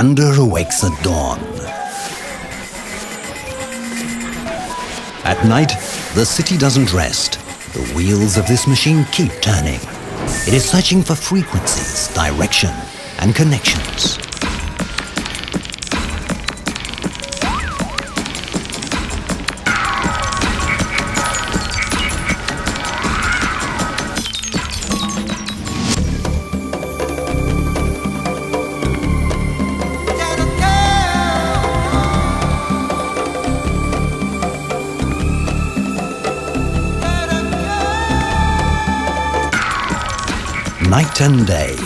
Luanda awakes at dawn. At night, the city doesn't rest. The wheels of this machine keep turning. It is searching for frequencies, direction, and connections. Night and day,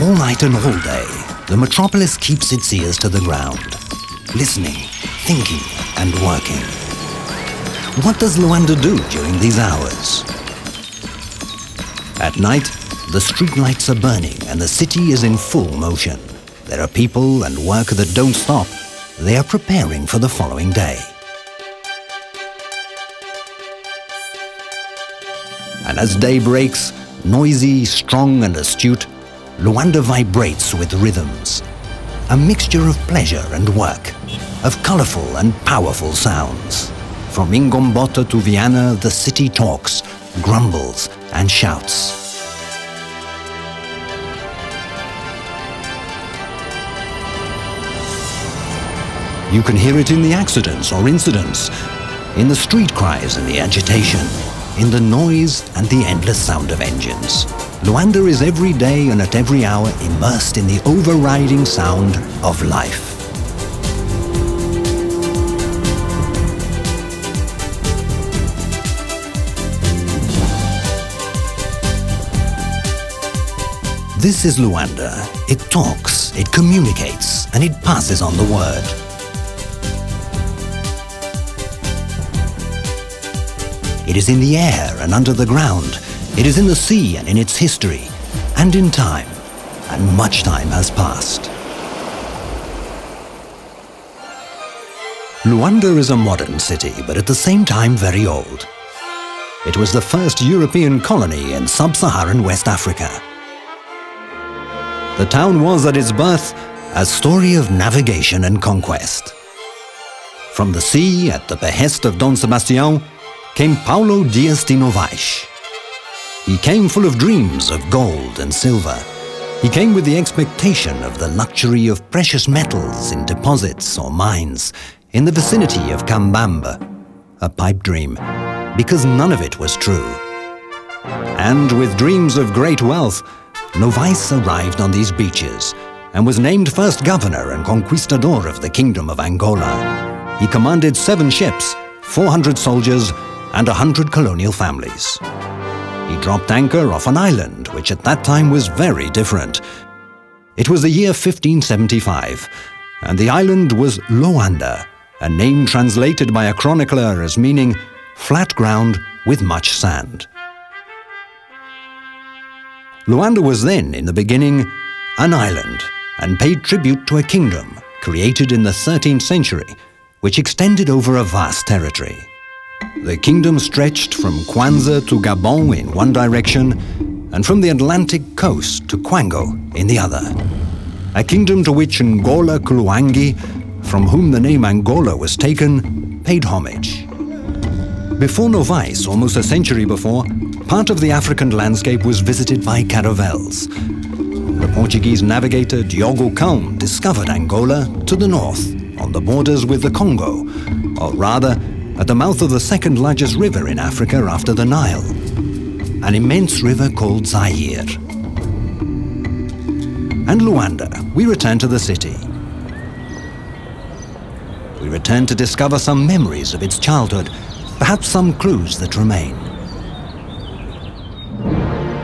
all night and all day, the metropolis keeps its ears to the ground, listening, thinking, and working. What does Luanda do during these hours? At night, the street lights are burning and the city is in full motion. There are people and work that don't stop. They are preparing for the following day. And as day breaks, noisy, strong and astute, Luanda vibrates with rhythms. A mixture of pleasure and work, of colorful and powerful sounds. From Ingombota to Viana, the city talks, grumbles and shouts. You can hear it in the accidents or incidents, in the street cries and the agitation, in the noise and the endless sound of engines. Luanda is every day and at every hour immersed in the overriding sound of life. This is Luanda. It talks, it communicates, and it passes on the word. It is in the air and under the ground. It is in the sea and in its history, and in time, and much time has passed. Luanda is a modern city, but at the same time very old. It was the first European colony in sub-Saharan West Africa. The town was at its birth a story of navigation and conquest. From the sea, at the behest of Don Sebastião, came Paulo Dias de Novaes. He came full of dreams of gold and silver. He came with the expectation of the luxury of precious metals in deposits or mines in the vicinity of Cambamba, a pipe dream, because none of it was true. And with dreams of great wealth, Novaes arrived on these beaches and was named first governor and conquistador of the Kingdom of Angola. He commanded 7 ships, 400 soldiers, and 100 colonial families. He dropped anchor off an island, which at that time was very different. It was the year 1575, and the island was Luanda, a name translated by a chronicler as meaning flat ground with much sand. Luanda was then, in the beginning, an island, and paid tribute to a kingdom created in the 13th century, which extended over a vast territory. The kingdom stretched from Kwanza to Gabon in one direction, and from the Atlantic coast to Kwango in the other. A kingdom to which Ngola Kuluangi, from whom the name Angola was taken, paid homage. Before Novaes, almost a century before, part of the African landscape was visited by caravels. The Portuguese navigator Diogo Calm discovered Angola to the north, on the borders with the Congo, or rather, at the mouth of the second largest river in Africa after the Nile, an immense river called Zaire. And Luanda, we return to the city. We return to discover some memories of its childhood, perhaps some clues that remain.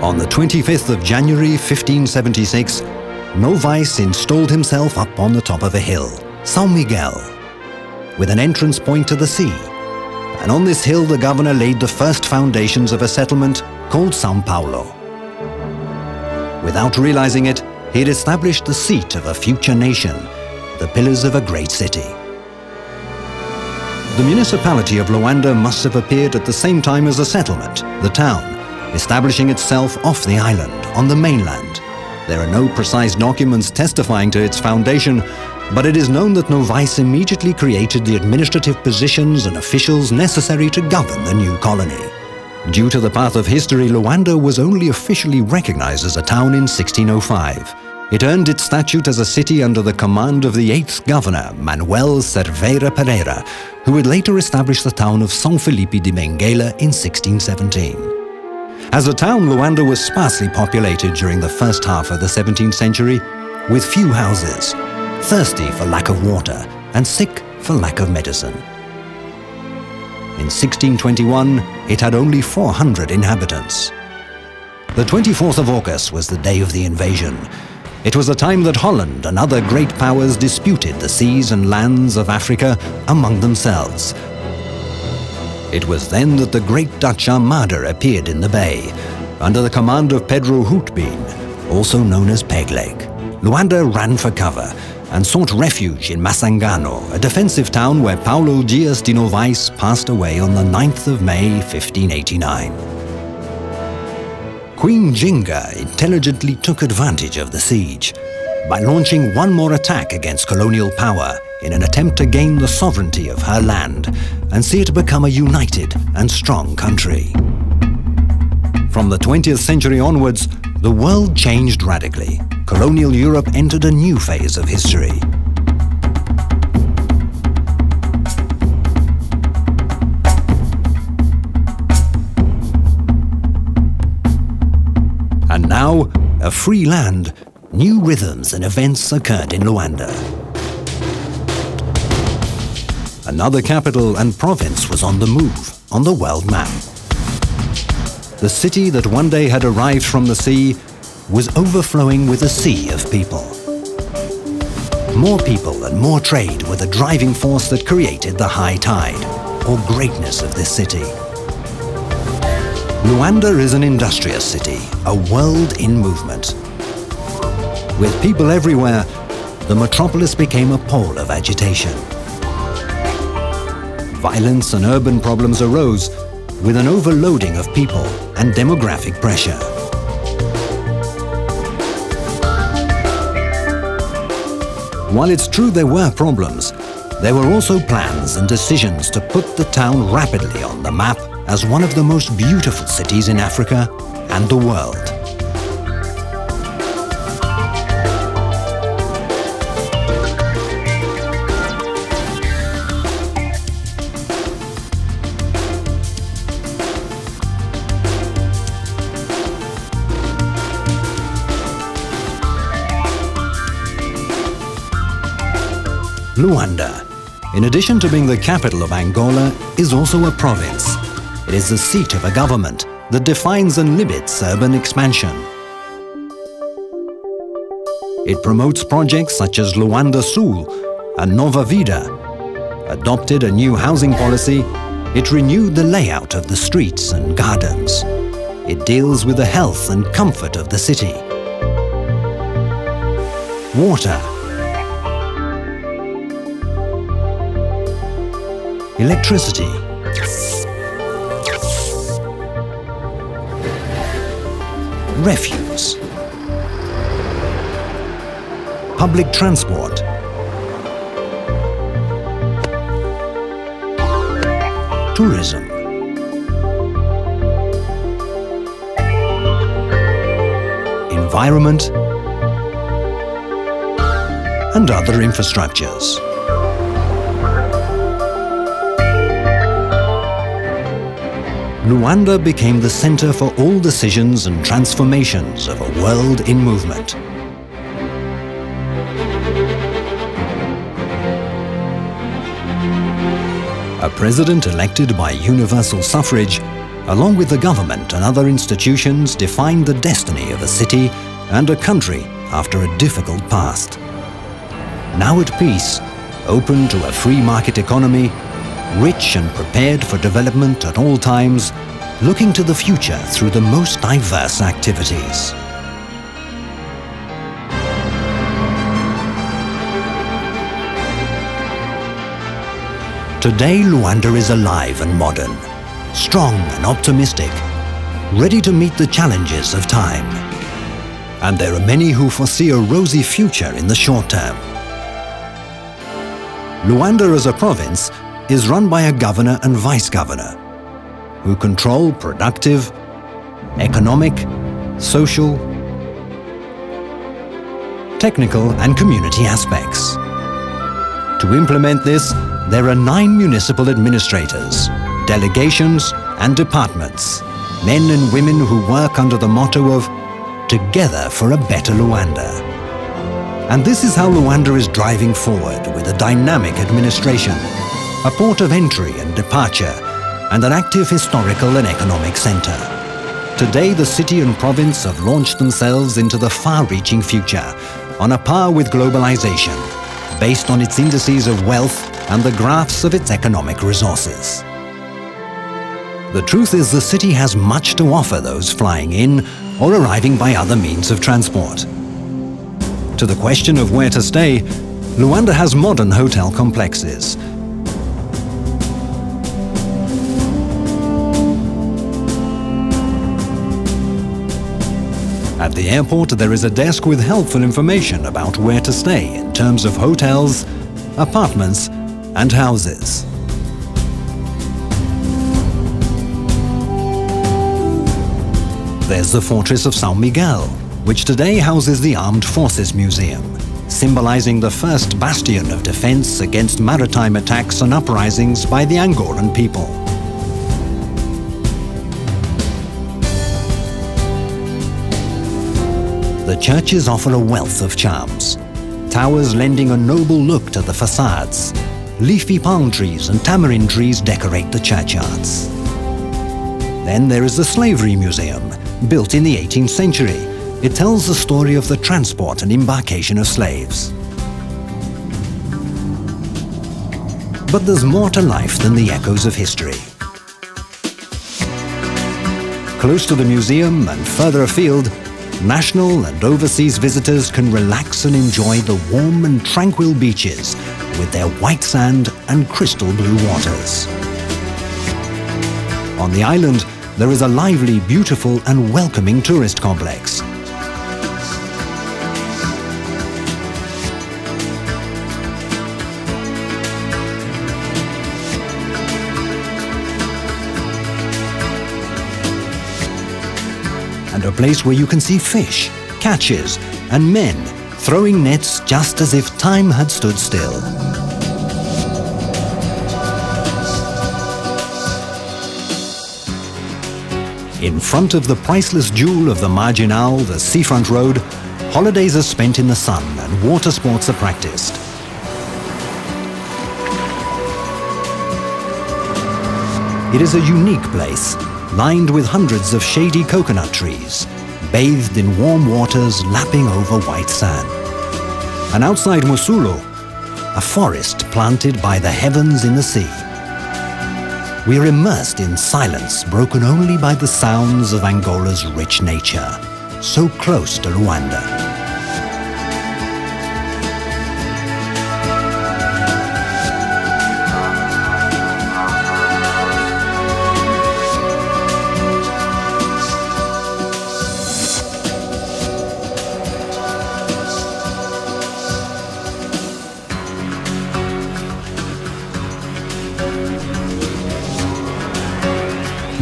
On the 25th of January 1576, Novaes installed himself up on the top of a hill, São Miguel, with an entrance point to the sea. And on this hill the governor laid the first foundations of a settlement called São Paulo. Without realizing it, he had established the seat of a future nation, the pillars of a great city. The municipality of Luanda must have appeared at the same time as the settlement, the town, establishing itself off the island, on the mainland, There are no precise documents testifying to its foundation, but it is known that Novaes immediately created the administrative positions and officials necessary to govern the new colony. Due to the path of history, Luanda was only officially recognized as a town in 1605. It earned its statute as a city under the command of the 8th governor, Manuel Cerveira Pereira, who would later establish the town of São Felipe de Benguela in 1617. As a town, Luanda was sparsely populated during the first half of the 17th century, with few houses, thirsty for lack of water and sick for lack of medicine. In 1621, it had only 400 inhabitants. The 24th of August was the day of the invasion. It was a time that Holland and other great powers disputed the seas and lands of Africa among themselves. It was then that the great Dutch Armada appeared in the bay, under the command of Pedro Houtbeen, also known as Pegleg. Luanda ran for cover and sought refuge in Masangano, a defensive town where Paulo Dias de Novaes passed away on the 9th of May, 1589. Queen Jinga intelligently took advantage of the siege by launching one more attack against colonial power in an attempt to gain the sovereignty of her land and see it become a united and strong country. From the 20th century onwards, the world changed radically. Colonial Europe entered a new phase of history. And now, a free land, new rhythms and events occurred in Luanda. Another capital and province was on the move, on the world map. The city that one day had arrived from the sea was overflowing with a sea of people. More people and more trade were the driving force that created the high tide, or greatness of this city. Luanda is an industrious city, a world in movement. With people everywhere, the metropolis became a pole of agitation. Violence and urban problems arose with an overloading of people and demographic pressure. While it's true there were problems, there were also plans and decisions to put the town rapidly on the map as one of the most beautiful cities in Africa and the world. Luanda, in addition to being the capital of Angola, is also a province. It is the seat of a government that defines and limits urban expansion. It promotes projects such as Luanda Sul and Nova Vida, adopted a new housing policy. It renewed the layout of the streets and gardens. It deals with the health and comfort of the city. Water, electricity, refuse, public transport, tourism, environment, and other infrastructures. Luanda became the center for all decisions and transformations of a world in movement. A president elected by universal suffrage, along with the government and other institutions, defined the destiny of a city and a country after a difficult past. Now at peace, open to a free market economy, rich and prepared for development at all times, looking to the future through the most diverse activities. Today, Luanda is alive and modern, strong and optimistic, ready to meet the challenges of time. and there are many who foresee a rosy future in the short term. Luanda as a province is run by a governor and vice-governor who control productive, economic, social, technical and community aspects. To implement this, there are 9 municipal administrators, delegations and departments, men and women who work under the motto of "Together for a better Luanda." And this is how Luanda is driving forward with a dynamic administration, a port of entry and departure, and an active historical and economic center. Today, the city and province have launched themselves into the far-reaching future, on a par with globalization, based on its indices of wealth and the graphs of its economic resources. The truth is, the city has much to offer those flying in or arriving by other means of transport. To the question of where to stay, Luanda has modern hotel complexes. At the airport, there is a desk with helpful information about where to stay in terms of hotels, apartments, and houses. There's the fortress of São Miguel, which today houses the Armed Forces Museum, symbolizing the first bastion of defense against maritime attacks and uprisings by the Angolan people. The churches offer a wealth of charms, towers lending a noble look to the facades. Leafy palm trees and tamarind trees decorate the churchyards. Then there is the Slavery Museum, built in the 18th century. It tells the story of the transport and embarkation of slaves. But there's more to life than the echoes of history. Close to the museum and further afield, national and overseas visitors can relax and enjoy the warm and tranquil beaches with their white sand and crystal blue waters. On the island, there is a lively, beautiful and welcoming tourist complex. And a place where you can see fish, catches, and men throwing nets just as if time had stood still. In front of the priceless jewel of the Marginal, the seafront road, holidays are spent in the sun and water sports are practiced. It is a unique place, lined with hundreds of shady coconut trees, bathed in warm waters lapping over white sand. And outside Musulo, a forest planted by the heavens in the sea. We are immersed in silence broken only by the sounds of Angola's rich nature, so close to Luanda.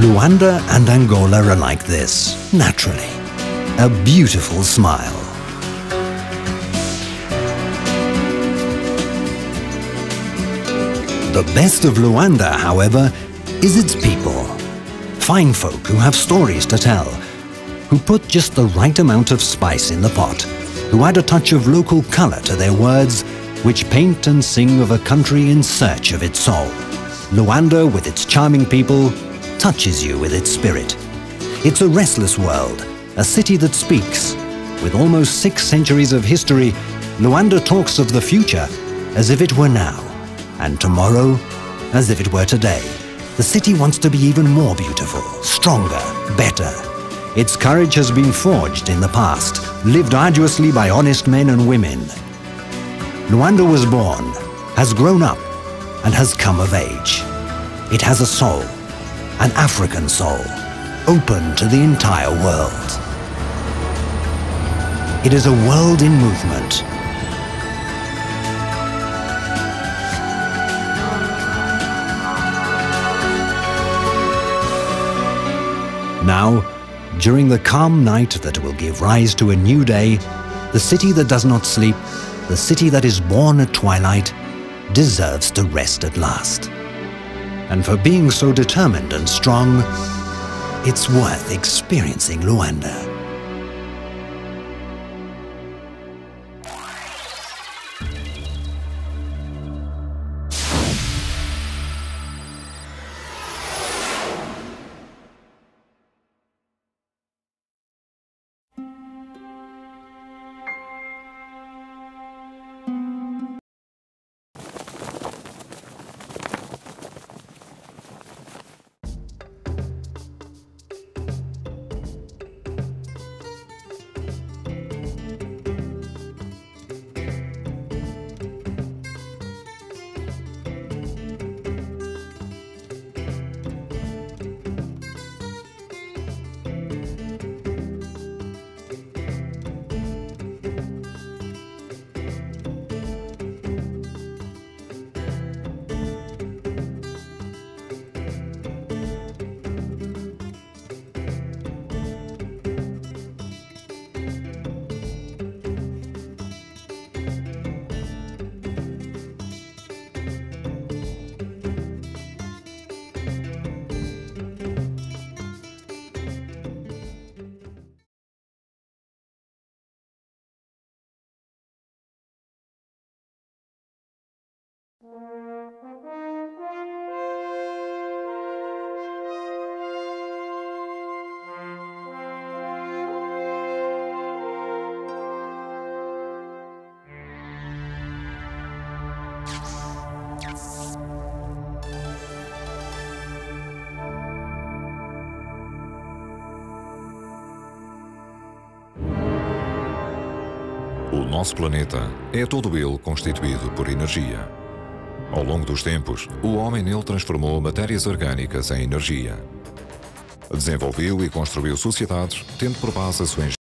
Luanda and Angola are like this, naturally. A beautiful smile. The best of Luanda, however, is its people. Fine folk who have stories to tell, who put just the right amount of spice in the pot, who add a touch of local color to their words, which paint and sing of a country in search of its soul. Luanda, with its charming people, touches you with its spirit. It's a restless world, a city that speaks. With almost 6 centuries of history, Luanda talks of the future as if it were now, and tomorrow as if it were today. The city wants to be even more beautiful, stronger, better. Its courage has been forged in the past, lived arduously by honest men and women. Luanda was born, has grown up, and has come of age. It has a soul. An African soul, open to the entire world. It is a world in movement. Now, during the calm night that will give rise to a new day, the city that does not sleep, the city that is born at twilight, deserves to rest at last. And for being so determined and strong, it's worth experiencing Luanda. O nosso planeta é todo ele constituído por energia. Ao longo dos tempos, o homem nele transformou matérias orgânicas em energia. Desenvolveu e construiu sociedades, tendo por base a sua engenharia.